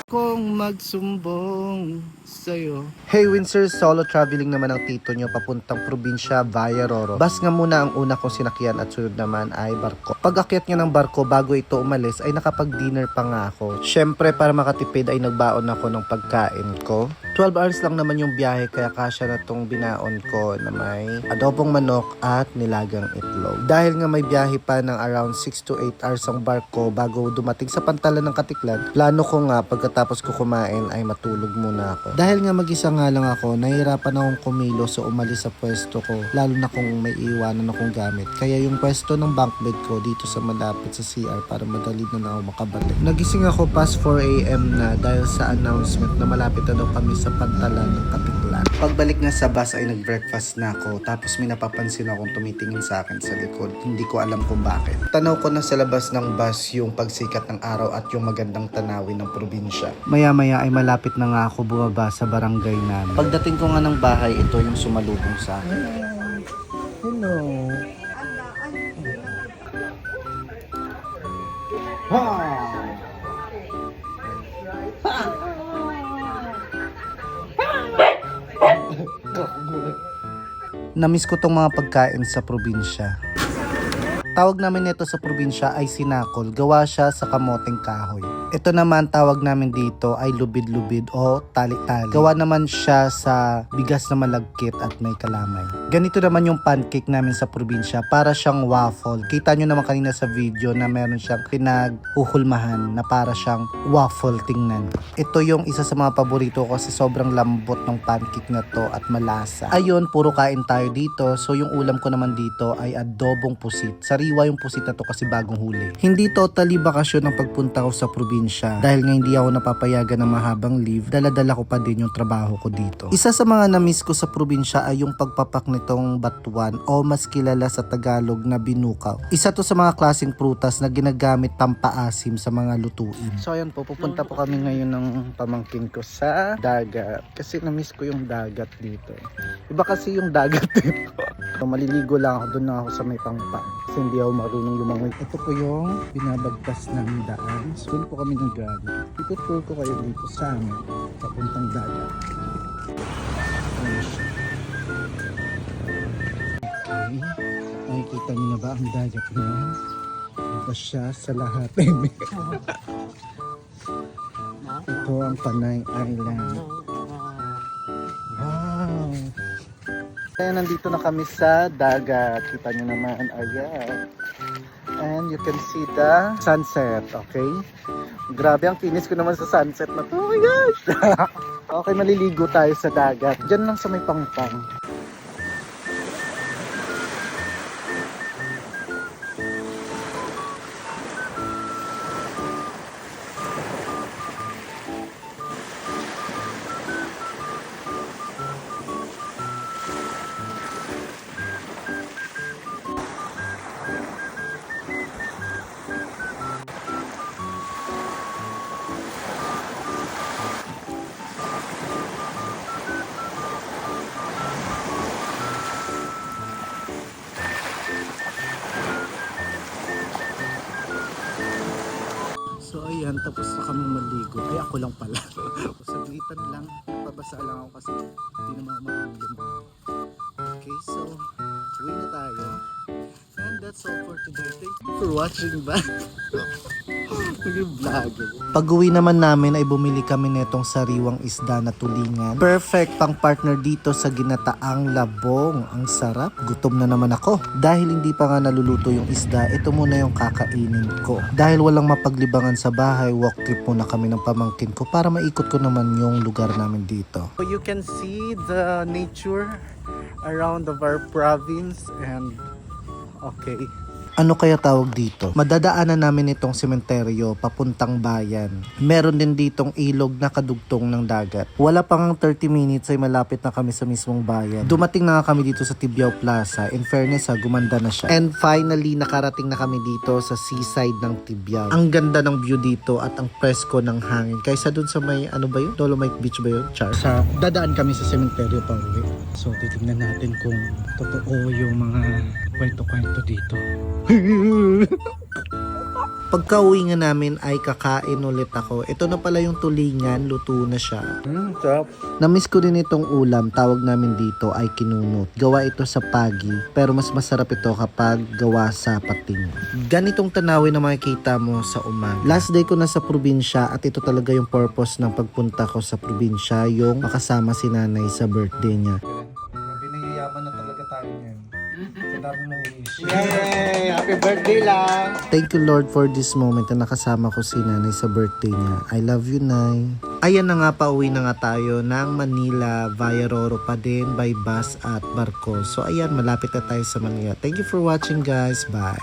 kong magsumbong sa'yo. Hey Windsor, solo traveling naman ang tito nyo papuntang probinsya via Roro. Bus nga muna ang una kong sinakyan at sunod naman ay barko. Pag akyat nyo ng barko bago ito umalis ay nakapag-dinner pa nga ako. Syempre para makatipid ay nagbaon ako ng pagkain ko. 12 hours lang naman yung biyahe kaya kasya na tong binaon ko na may adobong manok at nilagang itlog. Dahil nga may biyahe pa ng around 6 to 8 hours ang barko bago dumating sa pantalan ng Katiklan, plano ko nga pagkatapos ko kumain ay matulog muna ako. Dahil nga mag-isa nga lang ako, nahihirapan akong kumilos o umalis sa pwesto ko, lalo na kung may iwanan akong gamit. Kaya yung pwesto ng bunk bed ko dito sa malapit sa CR para madali na ako makabalik. Nagising ako past 4 AM na dahil sa announcement na malapit na daw kami sa pantalan ng Katiklan. Pagbalik nga sa bus ay nag-breakfast na ako tapos may napapansin akong tumitingin sa akin sa likod. Hindi ko alam kung bakit. Tanaw ko na sa labas ng bus yung pagsikat ng araw at yung magandang tanawin ng probinsya. Maya-maya ay malapit na nga ako bumaba sa barangay namin. Pagdating ko nga ng bahay, ito yung sumalubong sa akin. Hello. Namiss ko tong mga pagkain sa probinsya. Tawag namin nito sa probinsya ay sinakol, gawa siya sa kamoteng kahoy. Ito naman tawag namin dito ay lubid-lubid o tali-tali. Gawa naman siya sa bigas na malagkit at may kalamay. Ganito naman yung pancake namin sa probinsya, para siyang waffle. Kita nyo naman kanina sa video na meron siyang pinaghuhulmahan na para siyang waffle tingnan. Ito yung isa sa mga paborito ko kasi sobrang lambot ng pancake na to at malasa. Ayun, puro kain tayo dito. So yung ulam ko naman dito ay adobong pusit. Sariwa yung pusit na to kasi bagong huli. Hindi totally bakasyon ang pagpunta ko sa probinsya. Dahil nga hindi ako napapayagan ng mahabang leave, dala-dala ko pa din yung trabaho ko dito. Isa sa mga na-miss ko sa probinsya ay yung pagpapak nitong batuan o mas kilala sa Tagalog na binukaw. Isa to sa mga klaseng prutas na ginagamit pampaasim sa mga lutuin. So ayan po, pupunta po kami ngayon ng pamangkin ko sa dagat. Kasi na-miss ko yung dagat dito. Iba kasi yung dagat dito. So, maliligo lang ako, doon na ako sa may pangpa. Kasi hindi ako marunong lumangoy. Ito po yung binabagtas ng daan. School po kami ng gabi. Itutur ko kayo dito sa amin, papuntang dagat. Ayan siya. Okay. Nakikita niyo na ba ang dagat niya? Iba siya sa lahat. Ito ang Panay Island. Wow! Kaya nandito na kami sa dagat. Kita nyo naman, ayan. And you can see the sunset, okay? Grabe, ang kinis ko naman sa sunset na to. Oh my gosh! Okay, maliligo tayo sa dagat. Diyan lang sa may pangpang. So ayan, tapos na kami maligo. Ay ako lang pala. Saglitan lang, pabasa lang ako kasi hindi naman ako marunong. Okay, so uwi na tayo. And that's all for today. Thank you for watching ba? Pag-uwi naman namin ay bumili kami netong sariwang isda na tulingan. Perfect pang partner dito sa ginataang labong. Ang sarap. Gutom na naman ako. Dahil hindi pa nga naluluto yung isda, ito muna yung kakainin ko. Dahil walang mapaglibangan sa bahay, walk trip muna kami ng pamangkin ko para maikot ko naman yung lugar namin dito. So you can see the nature around of our province and okay. Ano kaya tawag dito? Madadaanan namin itong sementeryo papuntang bayan. Meron din ditong ilog na kadugtong ng dagat. Wala pang 30 minutes ay malapit na kami sa mismong bayan. Dumating na nga kami dito sa Tibiao Plaza. In fairness gumanda na siya. And finally, nakarating na kami dito sa seaside ng Tibiao. Ang ganda ng view dito at ang presko ng hangin. Kaysa dun sa may, ano ba yun? Dolomite Beach ba yun? Char. Dadaan kami sa sementeryo pa uwi. So, titignan natin kung totoo yung mga kwento-kwento dito. Pagka-uwi nga namin ay kakain ulit ako. Ito na pala yung tulingan, luto na siya. Sarap. Namiss ko din itong ulam, tawag namin dito ay kinunot. Gawa ito sa pagi, pero mas masarap ito kapag gawa sa pating. Ganitong tanawin na makikita mo sa umaga. Last day ko na sa probinsya at ito talaga yung purpose ng pagpunta ko sa probinsya, yung makasama si nanay sa birthday niya. Biniyaman na talaga tayo ngayon. Sa dami mong wish. Yay! Happy birthday lang! Thank you Lord for this moment na nakasama ko si nanay sa birthday niya. I love you, Nay. Ayan na nga, pauwi na nga tayo ng Manila via Roro pa din by bus at barko. So ayan, malapit na tayo sa Manila. Thank you for watching guys. Bye!